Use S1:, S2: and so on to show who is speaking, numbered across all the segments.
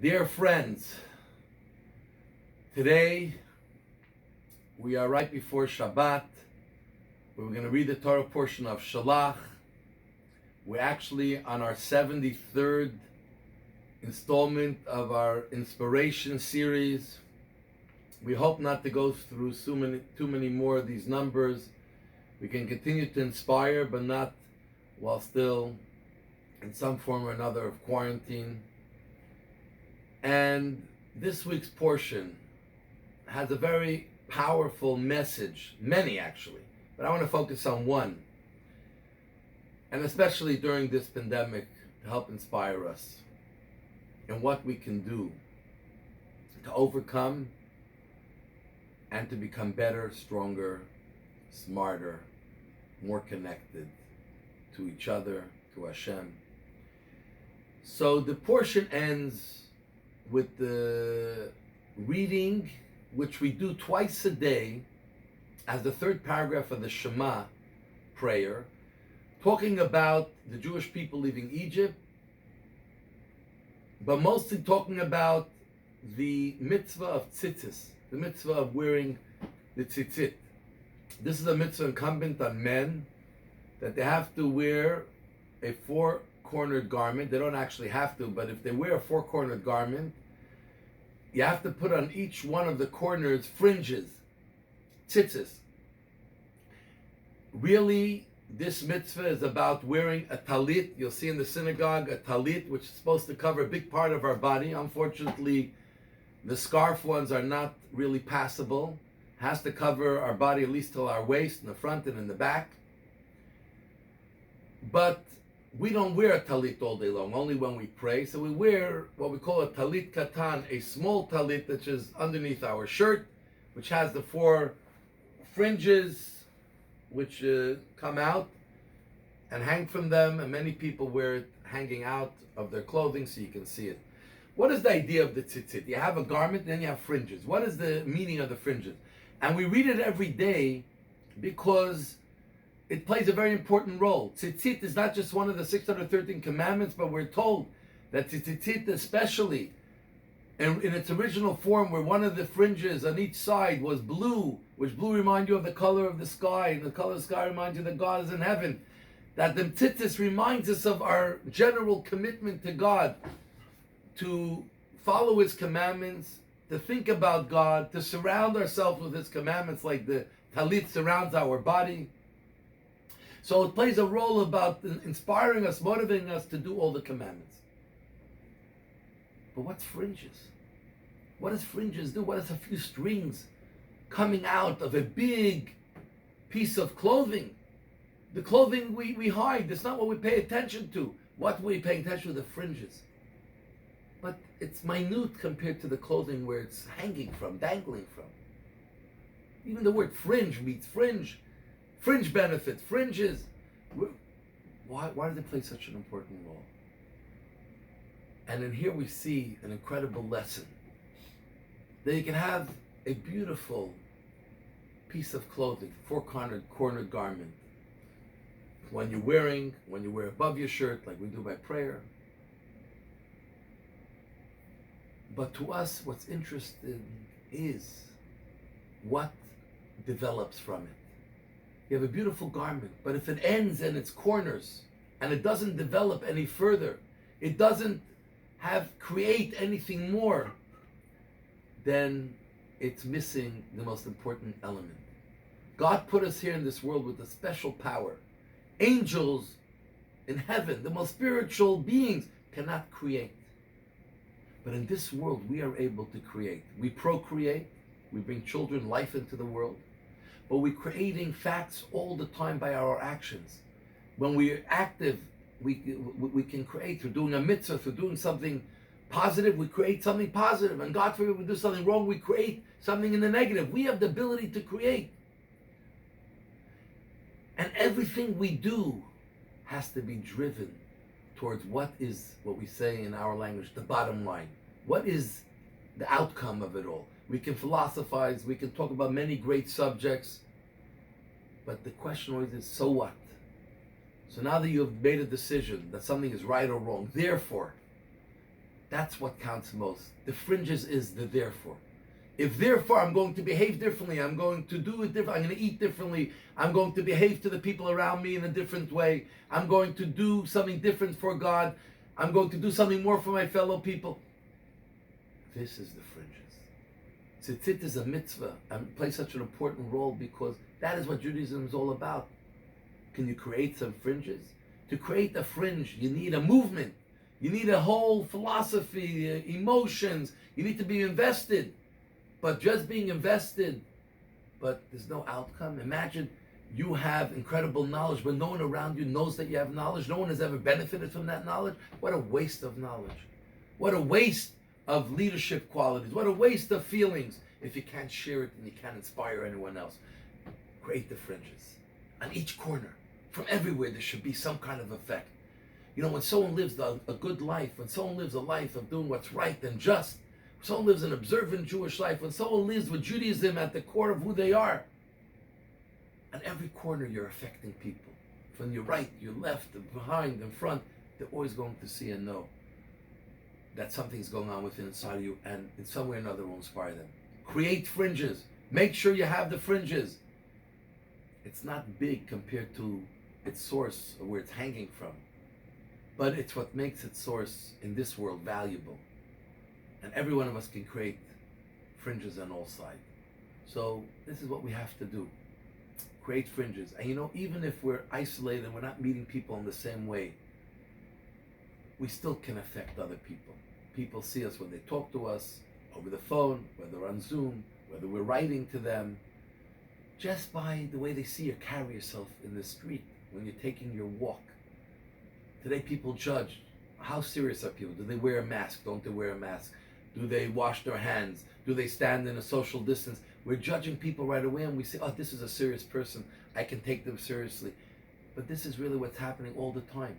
S1: Dear friends, today we are right before Shabbat. We're going to read the Torah portion of Shalach. We're actually on our 73rd installment of our inspiration series. We hope not to go through too many more of these numbers. We can continue to inspire, but not while still in some form or another of quarantine. And this week's portion has a very powerful message, many actually, but I want to focus on one, and especially during this pandemic, to help inspire us in what we can do to overcome and to become better, stronger, smarter, more connected to each other, to Hashem. So the portion ends with the reading, which we do twice a day, as the third paragraph of the Shema prayer, talking about the Jewish people leaving Egypt, but mostly talking about the mitzvah of tzitzis, the mitzvah of wearing the tzitzit. This is a mitzvah incumbent on men, that they have to wear a four-cornered garment. They don't actually have to, but if they wear a four-cornered garment, you have to put on each one of the corners fringes, tzitzis. Really, this mitzvah is about wearing a talit. You'll see in the synagogue a talit, which is supposed to cover a big part of our body. Unfortunately, the scarf ones are not really passable. It has to cover our body at least till our waist, in the front and in the back. But we don't wear a talit all day long, only when we pray. So we wear what we call a talit katan, a small talit, which is underneath our shirt, which has the four fringes which come out and hang from them, and many people wear it hanging out of their clothing so you can see it. What is the idea of the tzitzit? You have a garment, then you have fringes. What is the meaning of the fringes? And we read it every day because it plays a very important role. Tzitzit is not just one of the 613 commandments, but we're told that tzitzit, especially in its original form, where one of the fringes on each side was blue, which blue reminds you of the color of the sky, and the color of the sky reminds you that God is in heaven, that the tzitzit reminds us of our general commitment to God, to follow His commandments, to think about God, to surround ourselves with His commandments like the talit surrounds our body. So it plays a role about inspiring us, motivating us to do all the commandments. But what's fringes? What does fringes do? What is a few strings coming out of a big piece of clothing? The clothing we hide, that's not what we pay attention to. What we pay attention to? The fringes. But it's minute compared to the clothing where it's hanging from, dangling from. Even the word fringe means fringe. Fringe benefits, fringes. Why do they play such an important role? And in here we see an incredible lesson. That you can have a beautiful piece of clothing, four-cornered garment. When you wear above your shirt, like we do by prayer. But to us, what's interesting is what develops from it. You have a beautiful garment, but if it ends in its corners and it doesn't develop any further, it doesn't create anything more, then it's missing the most important element. God put us here in this world with a special power. Angels in heaven, the most spiritual beings, cannot create. But in this world, we are able to create. We procreate, we bring children, life into the world. But we're creating facts all the time by our actions. When we're active, we can create. Through doing a mitzvah, through doing something positive, we create something positive. And God forbid we do something wrong, we create something in the negative. We have the ability to create. And everything we do has to be driven towards what we say in our language, the bottom line. What is the outcome of it all? We can philosophize, we can talk about many great subjects, but the question always is, so what? So now that you have made a decision that something is right or wrong, therefore, That's what counts most. The fringes is the therefore. If therefore I'm going to behave differently, I'm going to do it different, I'm going to eat differently, I'm going to behave to the people around me in a different way, I'm going to do something different for God, I'm going to do something more for my fellow people. This is the fringes. Tzitzit is a mitzvah and plays such an important role because that is what Judaism is all about. Can you create some fringes? To create a fringe, you need a movement. You need a whole philosophy, emotions. You need to be invested. But just being invested, but there's no outcome. Imagine you have incredible knowledge, but no one around you knows that you have knowledge. No one has ever benefited from that knowledge. What a waste of knowledge. What a waste of leadership qualities. What a waste of feelings if you can't share it and you can't inspire anyone else. Create the fringes. On each corner, from everywhere, there should be some kind of effect. You know, when someone lives a good life, when someone lives a life of doing what's right and just, when someone lives an observant Jewish life, when someone lives with Judaism at the core of who they are, on every corner you're affecting people. From your right, your left, behind, in front, they're always going to see and know that something's going on within inside of you, and in some way or another will inspire them. Create fringes. Make sure you have the fringes. It's not big compared to its source or where it's hanging from, but it's what makes its source in this world valuable. And every one of us can create fringes on all sides. So this is what we have to do. Create fringes. And you know, even if we're isolated and we're not meeting people in the same way, we still can affect other people. People see us when they talk to us over the phone, whether on Zoom, whether we're writing to them, just by the way they see you carry yourself in the street when you're taking your walk. Today people judge. How serious are people? Do they wear a mask? Don't they wear a mask? Do they wash their hands? Do they stand in a social distance? We're judging people right away and we say, oh, this is a serious person. I can take them seriously. But this is really what's happening all the time.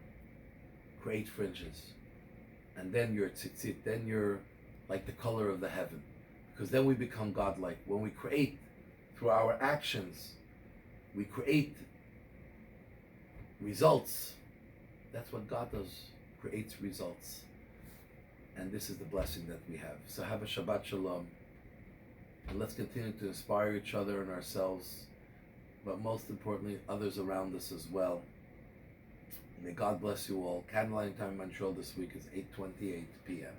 S1: Create fringes. And then you're tzitzit. Then you're like the color of the heaven. Because then we become godlike. When we create through our actions, we create results. That's what God does, creates results. And this is the blessing that we have. So have a Shabbat Shalom. And let's continue to inspire each other and ourselves, but most importantly, others around us as well. May God bless you all. Candlelight time in Montreal this week is 8:28 p.m.